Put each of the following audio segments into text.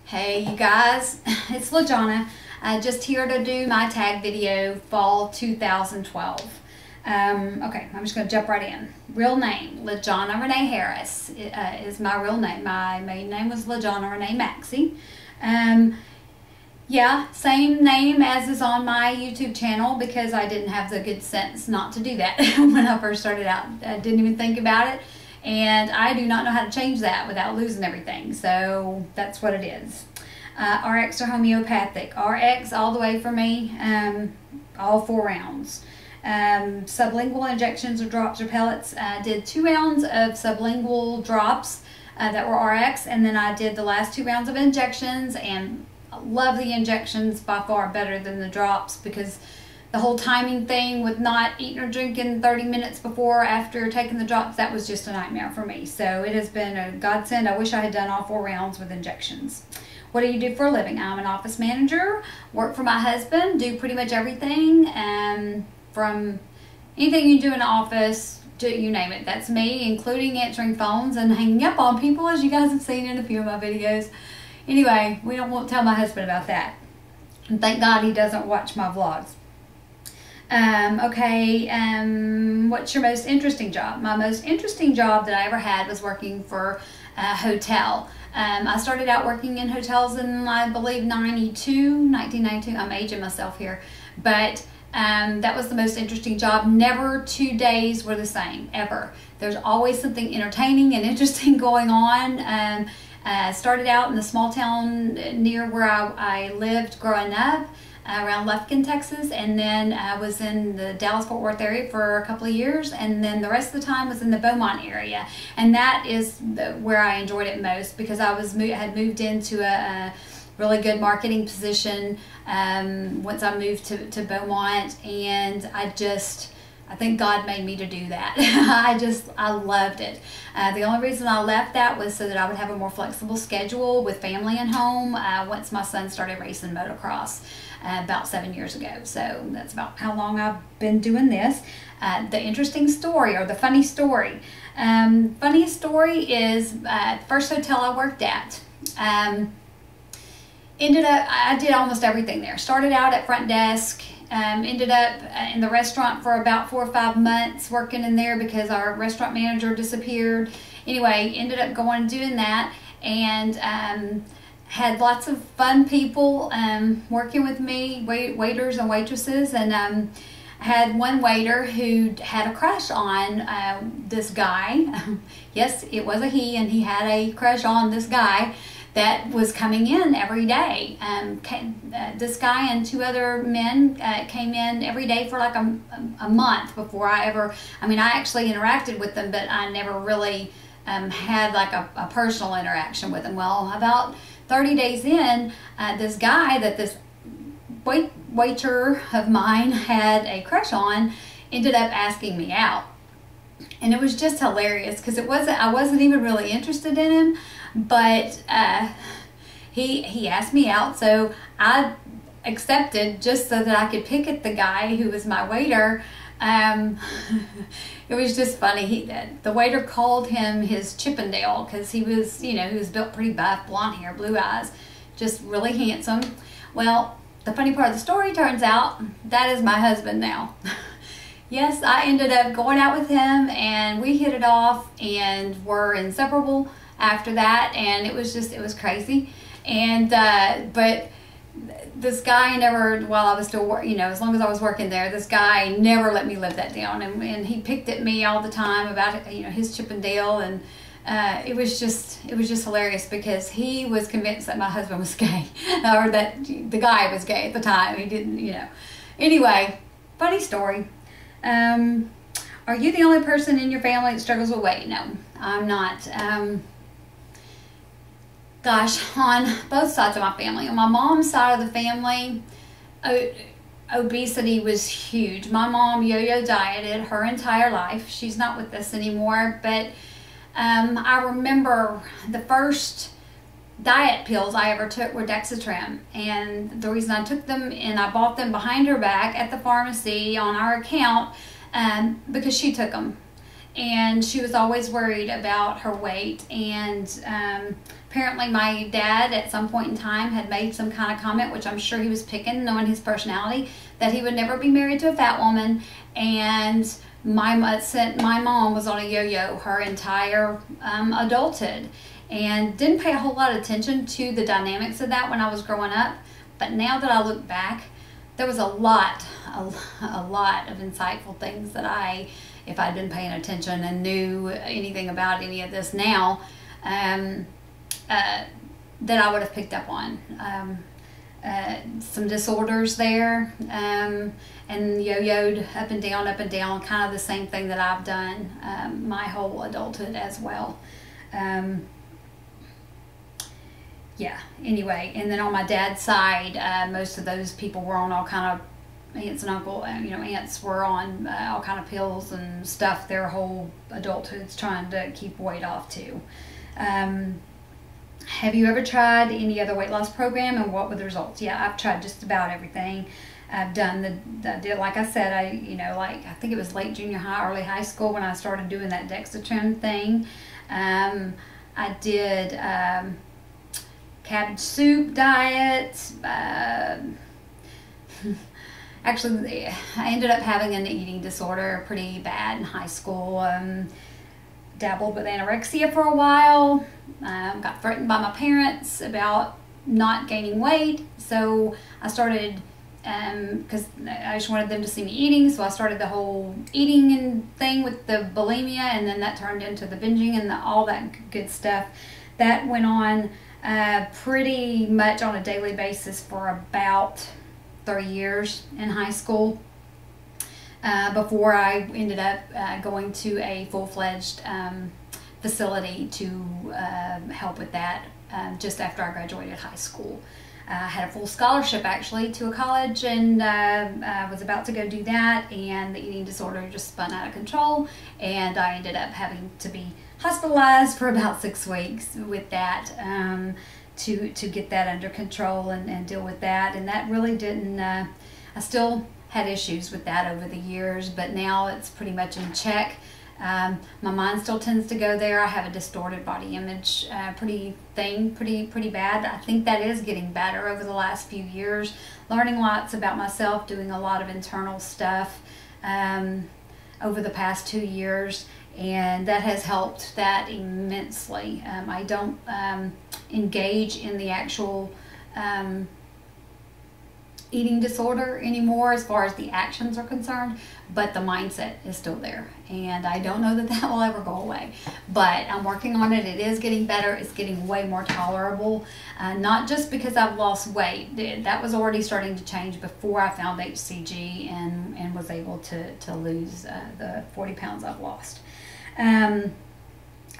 Hey you guys, it's LaJonna. Just here to do my tag video, fall 2012. Okay, I'm just going to jump right in. Real name, LaJonna Renee Harris is my real name. My maiden name was LaJonna Renee Maxey. Yeah, same name as is on my YouTube channel because I didn't have the good sense not to do that when I first started out. I didn't even think about it. And I do not know how to change that without losing everything. So that's what it is. RX or homeopathic. RX all the way for me, all 4 rounds. Sublingual injections or drops or pellets. I did 2 rounds of sublingual drops that were RX, and then I did the last 2 rounds of injections, and I love the injections by far better than the drops because the whole timing thing with not eating or drinking 30 minutes before or after taking the drops, that was just a nightmare for me. So it has been a godsend. I wish I had done all 4 rounds with injections. What do you do for a living? I'm an office manager, work for my husband, do pretty much everything, from anything you do in the office to you name it. That's me, including answering phones and hanging up on people, as you guys have seen in a few of my videos. Anyway, won't tell my husband about that. And thank God he doesn't watch my vlogs. What's your most interesting job? My most interesting job that I ever had was working for a hotel. I started out working in hotels in, I believe, 1992. I'm aging myself here. But that was the most interesting job. Never 2 days were the same, ever. There's always something entertaining and interesting going on. Started out in a small town near where I lived growing up, around Lufkin, Texas, and then I was in the Dallas-Fort Worth area for a couple of years, and then the rest of the time was in the Beaumont area, and that is where I enjoyed it most because I had moved into a really good marketing position once I moved to Beaumont, and I think God made me to do that. I loved it. The only reason I left that was so that I would have a more flexible schedule with family and home once my son started racing motocross about 7 years ago. So that's about how long I've been doing this. The interesting story, or the funny story. Funniest story is first hotel I worked at. I did almost everything there. Started out at front desk. Ended up in the restaurant for about 4 or 5 months working in there because our restaurant manager disappeared. Anyway, ended up going and doing that, and had lots of fun people working with me, waiters and waitresses, and I had one waiter who had a crush on this guy. Yes, it was a he, and he had a crush on this guy that was coming in every day. This guy and 2 other men came in every day for like a month before I actually interacted with them, but I never really had like a personal interaction with them. Well, about 30 days in, this guy that this waiter of mine had a crush on ended up asking me out. And it was just hilarious because I wasn't even really interested in him, but he asked me out, so I accepted just so that I could pick at the guy who was my waiter. It was just funny. The waiter called him his Chippendale because he was built pretty buff, blonde hair, blue eyes, just really handsome. Well, the funny part of the story turns out that is my husband now. Yes, I ended up going out with him, and we hit it off and were inseparable after that, and it was crazy. And but this guy never, while I was still as long as I was working there, this guy never let me live that down, and he picked at me all the time about his Chippendale, and it was just hilarious because he was convinced that my husband was gay, or that the guy was gay at the time. He didn't, Anyway, funny story. Are you the only person in your family that struggles with weight? No, I'm not. Gosh, on both sides of my family. On my mom's side of the family, obesity was huge. My mom yo-yo dieted her entire life. She's not with us anymore, but I remember the first diet pills I ever took were Dexatrim, and the reason I took them, and I bought them behind her back at the pharmacy on our account, because she took them. and she was always worried about her weight, and Apparently my dad at some point in time had made some kind of comment, which I'm sure he was picking, knowing his personality, that he would never be married to a fat woman. And my mom was on a yo-yo her entire adulthood, and didn't pay a whole lot of attention to the dynamics of that when I was growing up. But now that I look back, there was a lot of insightful things that if I'd been paying attention and knew anything about any of this now, that I would have picked up on. Some disorders there, and yo-yoed up and down, kind of the same thing that I've done my whole adulthood as well. Yeah, anyway, and then on my dad's side, most of those people were on all kind of, aunts and uncle, aunts were on all kind of pills and stuff their whole adulthoods, trying to keep weight off too. Have you ever tried any other weight loss program, and what were the results? Yeah, I've tried just about everything. I've done like I said, I think it was late junior high, early high school when I started doing that Dexatrin thing. I did cabbage soup diet. Actually, I ended up having an eating disorder pretty bad in high school. Dabbled with anorexia for a while. Got threatened by my parents about not gaining weight, so I started, because I just wanted them to see me eating, so I started the whole eating and thing with the bulimia, and then that turned into the binging and all that good stuff. That went on pretty much on a daily basis for about 3 years in high school. Before I ended up going to a full-fledged facility to help with that just after I graduated high school. I had a full scholarship actually to a college, and I was about to go do that, and the eating disorder just spun out of control, and I ended up having to be hospitalized for about 6 weeks with that to get that under control and deal with that. And that really didn't, I still had issues with that over the years, but now it's pretty much in check. My mind still tends to go there. I have a distorted body image, pretty bad. I think that is getting better over the last few years. Learning lots about myself, doing a lot of internal stuff over the past 2 years, and that has helped that immensely. I don't engage in the actual eating disorder anymore as far as the actions are concerned, but the mindset is still there, and I don't know that that will ever go away, but I'm working on it. It is getting better. It's getting way more tolerable, not just because I've lost weight. That was already starting to change before I found HCG and was able to lose the 40 pounds I've lost. I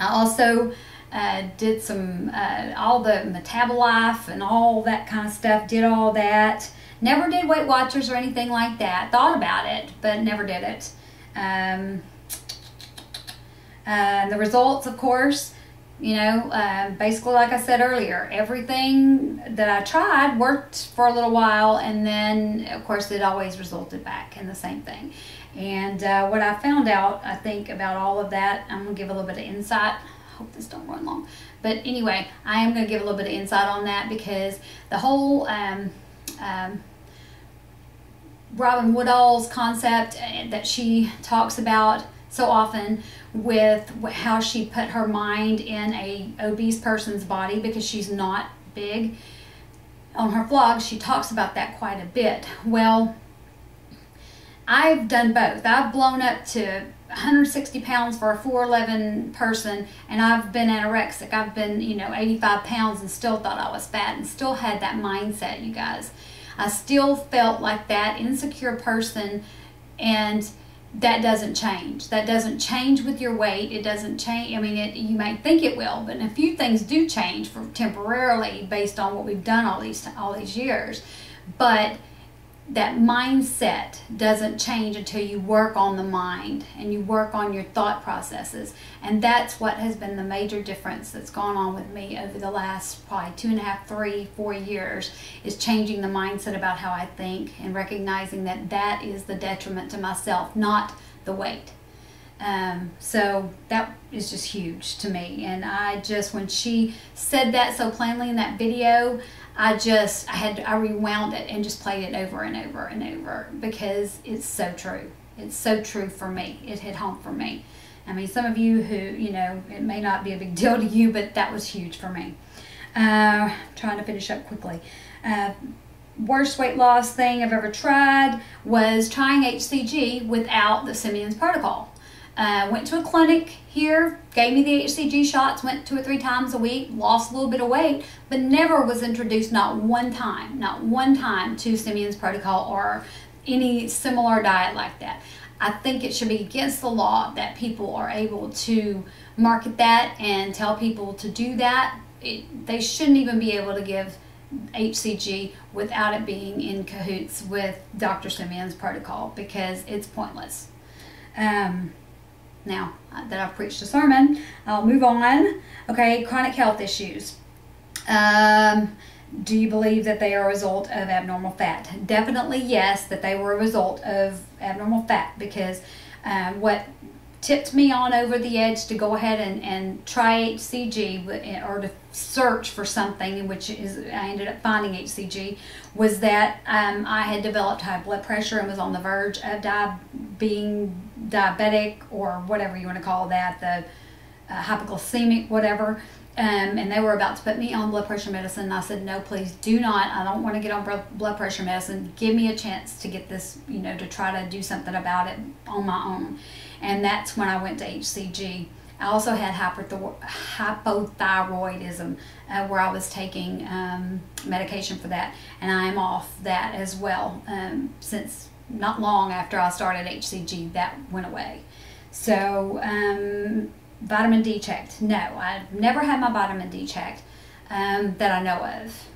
also did some all the Metabolife and all that kind of stuff, did all that. Never did Weight Watchers or anything like that. Thought about it, but never did it. The results, of course, basically like I said earlier, everything that I tried worked for a little while, and then of course it always resulted back in the same thing. And what I found out, I think, about all of that, I'm going to give a little bit of insight. I hope this don't run long. But anyway, I am going to give a little bit of insight on that, because the whole Robin Woodall's concept that she talks about so often, with how she put her mind in a obese person's body because she's not big. On her vlog, she talks about that quite a bit. Well, I've done both. I've blown up to 160 pounds for a 4'11" person, and I've been anorexic. I've been, 85 pounds and still thought I was fat and still had that mindset, you guys. I still felt like that insecure person, and that doesn't change. That doesn't change with your weight. It doesn't change. I mean, you might think it will, but a few things do change temporarily based on what we've done all these years. But that mindset doesn't change until you work on the mind and you work on your thought processes. And that's what has been the major difference that's gone on with me over the last probably 2.5, 3, 4 years, is changing the mindset about how I think and recognizing that that is the detriment to myself, not the weight. So that is just huge to me. And I just, when she said that so plainly in that video, I rewound it and just played it over and over and over, because it's so true. It's so true for me. It hit home for me. I mean, some of you who, you know, it may not be a big deal to you, but that was huge for me. Trying to finish up quickly. Worst weight loss thing I've ever tried was trying HCG without the Simeon's protocol. Went to a clinic here, gave me the HCG shots, went 2 or 3 times a week, lost a little bit of weight, but never was introduced, not one time to Simeon's protocol or any similar diet like that. I think it should be against the law that people are able to market that and tell people to do that. They shouldn't even be able to give HCG without it being in cahoots with Dr. Simeon's protocol, because it's pointless. Now that I've preached a sermon, I'll move on. Okay, chronic health issues. Do you believe that they are a result of abnormal fat? Definitely yes, that they were a result of abnormal fat, because what tipped me on over the edge to go ahead and try HCG, or to search for something, which is, I ended up finding HCG, was that I had developed high blood pressure and was on the verge of being diabetic, or whatever you want to call that, the hypoglycemic, whatever. And they were about to put me on blood pressure medicine, and I said, no, please do not. I don't want to get on blood pressure medicine. Give me a chance to get this, you know, to try to do something about it on my own. And that's when I went to HCG. I also had hypothyroidism, where I was taking medication for that, and I am off that as well. Since not long after I started HCG, that went away. So, vitamin D checked. No, I've never had my vitamin D checked that I know of.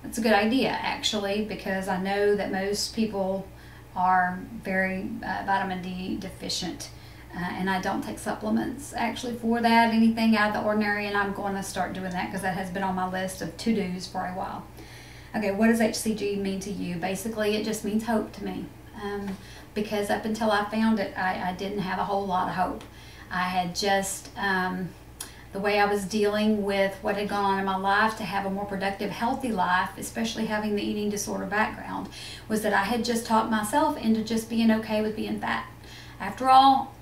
It's a good idea, actually, because I know that most people are very vitamin D deficient, and I don't take supplements actually for that, anything out of the ordinary, and I'm going to start doing that, because that has been on my list of to-dos for a while. Okay, what does HCG mean to you? Basically, it just means hope to me, because up until I found it, I didn't have a whole lot of hope. I had just, the way I was dealing with what had gone on in my life to have a more productive, healthy life, especially having the eating disorder background, was that I had just talked myself into just being okay with being fat. After all,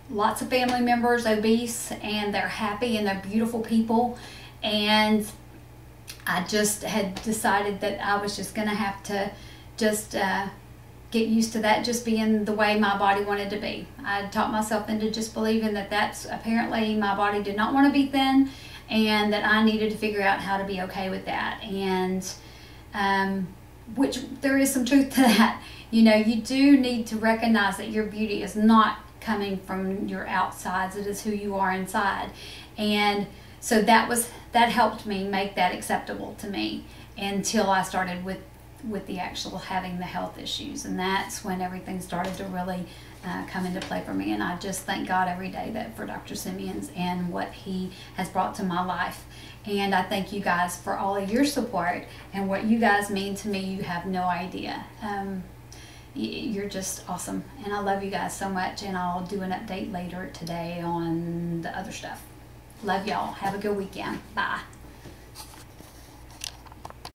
lots of family members obese, and they're happy and they're beautiful people, and I just had decided that I was just going to have to just get used to that just being the way my body wanted to be. I taught myself into just believing that that's apparently my body did not want to be thin, and that I needed to figure out how to be okay with that. And which there is some truth to that. You know, you do need to recognize that your beauty is not coming from your outsides, it is who you are inside. And so that helped me make that acceptable to me, until I started with the actual having the health issues, and that's when everything started to really come into play for me. And I just thank God every day that for Dr. Simeon's and what he has brought to my life. And I thank you guys for all of your support, and what you guys mean to me, you have no idea. You're just awesome, and I love you guys so much, and I'll do an update later today on the other stuff. Love y'all. Have a good weekend. Bye.